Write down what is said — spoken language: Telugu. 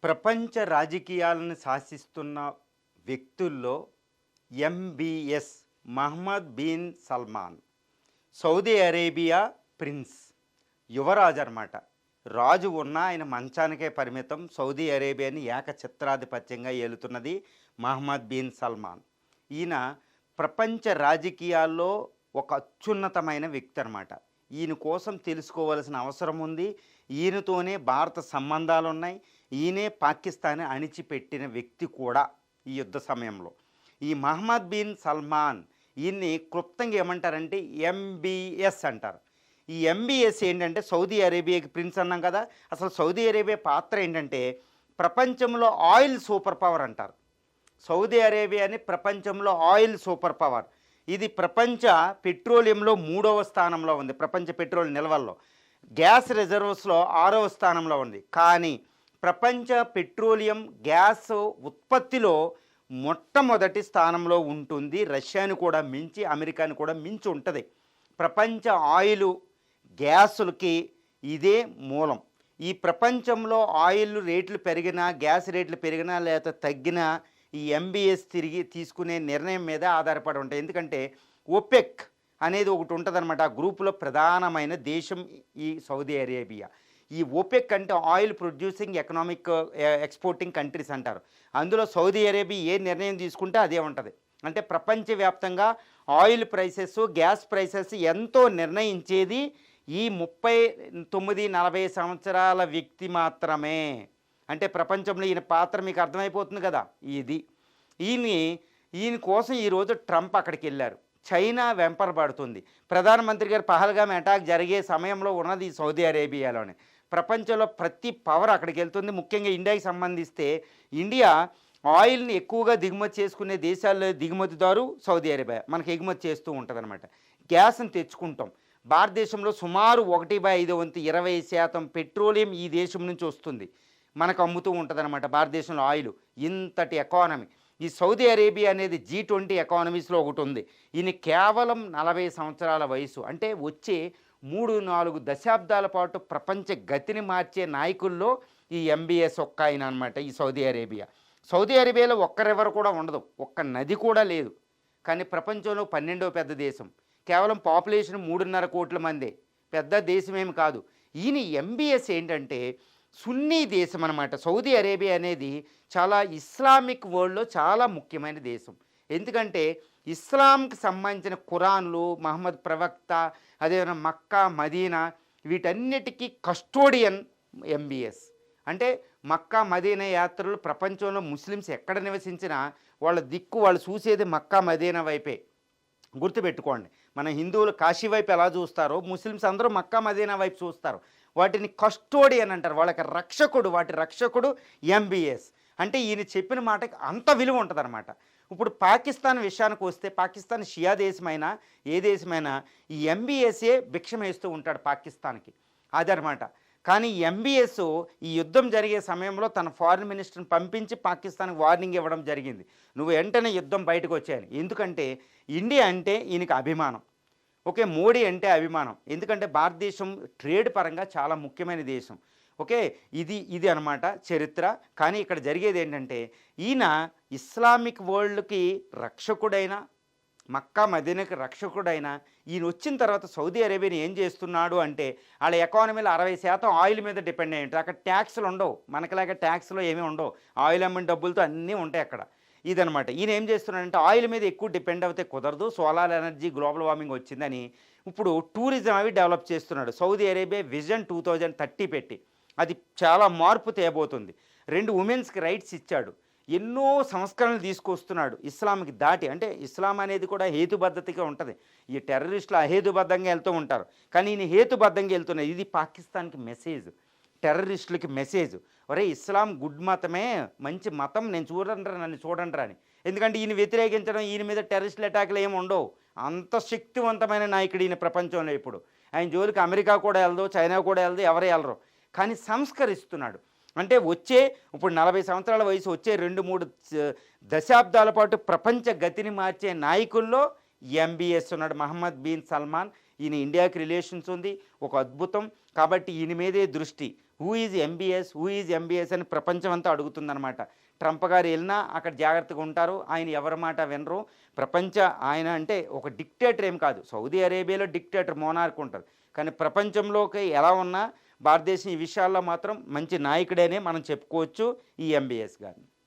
ప్రపంచ రాజకీయాలను శాసిస్తున్న వ్యక్తుల్లో MBS Mohammed bin Salman, Saudi Arabia prince, యువరాజు అన్నమాట. రాజు ఉన్న ఆయన మంచానికే పరిమితం. సౌదీ అరేబియాని ఏకఛత్రాధిపత్యంగా ఏలుతున్నది మహమ్మద్ బిన్ సల్మాన్. ఈయన ప్రపంచ రాజకీయాల్లో ఒక అత్యున్నతమైన వ్యక్తి అన్నమాట. ఈయన కోసం తెలుసుకోవాల్సిన అవసరం ఉంది. ఈయనతోనే భారత సంబంధాలు ఉన్నాయి. ఈయనే పాకిస్తాన్ అణిచిపెట్టిన వ్యక్తి కూడా ఈ యుద్ధ సమయంలో. ఈ మహమ్మద్ బిన్ సల్మాన్ ఈయన్ని క్లుప్తంగా ఏమంటారంటే ఎంబీఎస్ అంటారు. ఈ ఎంబీఎస్ ఏంటంటే సౌదీ అరేబియాకి ప్రిన్స్ అన్నాం కదా. అసలు సౌదీ అరేబియా పాత్ర ఏంటంటే ప్రపంచంలో ఆయిల్ సూపర్ పవర్ అంటారు. సౌదీ అరేబియాని ప్రపంచంలో ఆయిల్ సూపర్ పవర్. ఇది ప్రపంచ పెట్రోలియంలో 3వ స్థానంలో ఉంది. ప్రపంచ పెట్రోల్ నిల్వల్లో గ్యాస్ రిజర్వ్స్లో 6వ స్థానంలో ఉంది. కానీ ప్రపంచ పెట్రోలియం గ్యాస్ ఉత్పత్తిలో మొట్టమొదటి స్థానంలో ఉంటుంది. రష్యాను కూడా మించి, అమెరికాను కూడా మించి ఉంటుంది. ప్రపంచ ఆయిల్ గ్యాసులకి ఇదే మూలం. ఈ ప్రపంచంలో ఆయిల్ రేట్లు పెరిగినా, గ్యాస్ రేట్లు పెరిగినా లేదా తగ్గినా ఈ ఎంబీఎస్ తిరిగి తీసుకునే నిర్ణయం మీద ఆధారపడి ఉంటాయి. ఎందుకంటే ఒపెక్ అనేది ఒకటి ఉంటుందన్నమాట. ఆ గ్రూపులో ప్రధానమైన దేశం ఈ సౌదీ అరేబియా. ఈ ఒపెక్ అంటే oil producing economic exporting countries అంటారు. అందులో సౌదీ అరేబియా ఏ నిర్ణయం తీసుకుంటే అదే ఉంటుంది. అంటే ప్రపంచవ్యాప్తంగా ఆయిల్ ప్రైసెస్, గ్యాస్ ప్రైసెస్ ఎంతో నిర్ణయించేది ఈ 39-40 సంవత్సరాల వ్యక్తి మాత్రమే. అంటే ప్రపంచంలో ఈయన పాత్ర మీకు అర్థమైపోతుంది కదా. ఈయన కోసం ఈరోజు ట్రంప్ అక్కడికి వెళ్ళారు. చైనా వెంపరబడుతుంది. ప్రధానమంత్రి గారు పహల్గామ్ అటాక్ జరిగే సమయంలో ఉన్నది సౌదీ అరేబియాలోనే. ప్రపంచంలో ప్రతి పవర్ అక్కడికి వెళ్తుంది. ముఖ్యంగా ఇండియాకి సంబంధిస్తే ఇండియా ఆయిల్ని ఎక్కువగా దిగుమతి చేసుకునే దేశాల్లో దిగుమతిదారు సౌదీ అరేబియా. మనకి ఎగుమతి చేస్తూ ఉంటుంది అనమాట. గ్యాస్ని తెచ్చుకుంటాం. భారతదేశంలో సుమారు 1/5 వంతు 20% పెట్రోలియం ఈ దేశం నుంచి వస్తుంది. మనకు అమ్ముతూ ఉంటుంది అనమాట భారతదేశంలో ఆయిల్. ఇంతటి ఎకానమీ. ఈ సౌదీ అరేబియా అనేది G20 ఎకానమీస్లో ఒకటి ఉంది. ఈయన కేవలం 40 సంవత్సరాల వయసు. అంటే వచ్చే 3-4 దశాబ్దాల పాటు ప్రపంచ గతిని మార్చే నాయకుల్లో ఈ ఎంబీఎస్ ఒక్క ఆయన అనమాట. ఈ సౌదీ అరేబియా. సౌదీ అరేబియాలో ఒక్కరెవరు కూడా ఉండదు, ఒక్క నది కూడా లేదు. కానీ ప్రపంచంలో 12వ పెద్ద దేశం. కేవలం పాపులేషన్ 3.5 కోట్ల మందే. పెద్ద దేశమేమి కాదు. ఈయన ఎంబీఎస్ ఏంటంటే సున్నీ దేశం అనమాట. సౌదీ అరేబియా అనేది చాలా ఇస్లామిక్ వరల్డ్లో చాలా ముఖ్యమైన దేశం. ఎందుకంటే ఇస్లాంకి సంబంధించిన ఖురాన్లు, మహమ్మద్ ప్రవక్త, అదేవిధంగా మక్కా, మదీనా వీటన్నిటికీ కస్టోడియన్ ఎంబీఎస్. అంటే మక్కా, మదీనా యాత్రలు ప్రపంచంలో ముస్లిమ్స్ ఎక్కడ నివసించినా వాళ్ళ దిక్కు వాళ్ళు చూసేది మక్కా, మదీనా వైపే. గుర్తుపెట్టుకోండి. మన హిందువులు కాశీ వైపు ఎలా చూస్తారో ముస్లిమ్స్ అందరూ మక్కా, మదీనా వైపు చూస్తారు. వాటిని కస్టోడియన్ అంటారు. వాళ్ళకి రక్షకుడు, వాటి రక్షకుడు ఎంబీఎస్. అంటే ఈయన చెప్పిన మాటకి అంత విలువ ఉంటుంది అనమాట. ఇప్పుడు పాకిస్తాన్ విషయానికి వస్తే పాకిస్తాన్ షియా దేశమైనా ఏ దేశమైనా ఈ ఎంబీఎస్ఏ భిక్షం వేస్తూ ఉంటాడు పాకిస్తాన్కి. అదనమాట. కానీ ఎంబీఎస్ ఈ యుద్ధం జరిగే సమయంలో తన ఫారిన్ మినిస్టర్ని పంపించి పాకిస్తాన్కి వార్నింగ్ ఇవ్వడం జరిగింది. నువ్వు వెంటనే యుద్ధం బయటకు వచ్చాయని. ఎందుకంటే ఇండియా అంటే ఈయనకి అభిమానం. ఓకే, మోడీ అంటే అభిమానం. ఎందుకంటే భారతదేశం ట్రేడ్ పరంగా చాలా ముఖ్యమైన దేశం. ఓకే, ఇది అనమాట చరిత్ర. కానీ ఇక్కడ జరిగేది ఏంటంటే ఈయన ఇస్లామిక్ వరల్డ్కి రక్షకుడైన, మక్కా మదీనాకి రక్షకుడైన ఈయన వచ్చిన తర్వాత సౌదీ అరేబియాని ఏం చేస్తున్నాడు అంటే వాళ్ళ ఎకానమీలో 60% ఆయిల్ మీద డిపెండ్ అయ్యి ఉంటారు. అక్కడ ట్యాక్స్లు ఉండవు, మనకిలాగా ట్యాక్స్లో ఏమీ ఉండవు. ఆయిల్ అమ్మిన డబ్బులతో అన్నీ ఉంటాయి అక్కడ. ఇదనమాట. ఈయన ఏం చేస్తున్నాడంటే ఆయిల్ మీద ఎక్కువ డిపెండ్ అవుతే కుదరదు, సోలార్ ఎనర్జీ, గ్లోబల్ వార్మింగ్ వచ్చిందని ఇప్పుడు టూరిజం అవి డెవలప్ చేస్తున్నాడు. సౌదీ అరేబియా విజన్ 2030 పెట్టి అది చాలా మార్పు తేబోతుంది. 2 ఉమెన్స్కి రైట్స్ ఇచ్చాడు. ఎన్నో సంస్కరణలు తీసుకొస్తున్నాడు ఇస్లాంకి దాటి. అంటే ఇస్లాం అనేది కూడా హేతుబద్ధతగా ఉంటుంది. ఈ టెర్రరిస్టులు అహేతుబద్ధంగా వెళ్తూ ఉంటారు, కానీ ఈయన హేతుబద్ధంగా వెళ్తున్నారు. ఇది పాకిస్తాన్కి మెసేజ్, టెర్రరిస్టులకి మెసేజ్. ఒరే, ఇస్లాం గుడ్ మతమే, మంచి మతం, నన్ను చూడండి అని. ఎందుకంటే ఈయన వ్యతిరేకించడం, ఈయన మీద టెర్రరిస్టుల అటాక్లు ఏమి ఉండవు. అంత శక్తివంతమైన నాయకుడు ఈయన ప్రపంచంలో. ఇప్పుడు ఆయన జోలికి అమెరికా కూడా వెళ్ళదు, చైనా కూడా వెళ్ళదు, ఎవరు వెళ్ళరు. కానీ సంస్కరిస్తున్నాడు. అంటే ఇప్పుడు 40 సంవత్సరాల వయసు, వచ్చే 2-3 దశాబ్దాల పాటు ప్రపంచ గతిని మార్చే నాయకుల్లో ఎంబీఎస్ ఉన్నాడు, మహమ్మద్ బిన్ సల్మాన్. ఈయన ఇండియాకి రిలేషన్స్ ఉంది, ఒక అద్భుతం. కాబట్టి ఈయన మీదే దృష్టి. హూ ఈజ్ ఎంబీఎస్ అని ప్రపంచం అంతా అడుగుతుందన్నమాట. ట్రంప్ గారు వెళ్ళినా అక్కడ జాగ్రత్తగా ఉంటారు. ఆయన ఎవరి మాట వినరు. ఆయన అంటే ఒక డిక్టేటర్ ఏం కాదు. సౌదీ అరేబియాలో డిక్టేటర్ మోనార్క్ ఉంటారు. కానీ ప్రపంచంలోకి ఎలా ఉన్నా భారతదేశం ఈ విషయాల్లో మాత్రం మంచి నాయకుడేనే మనం చెప్పుకోవచ్చు ఈ ఎంబీఎస్ గారిని.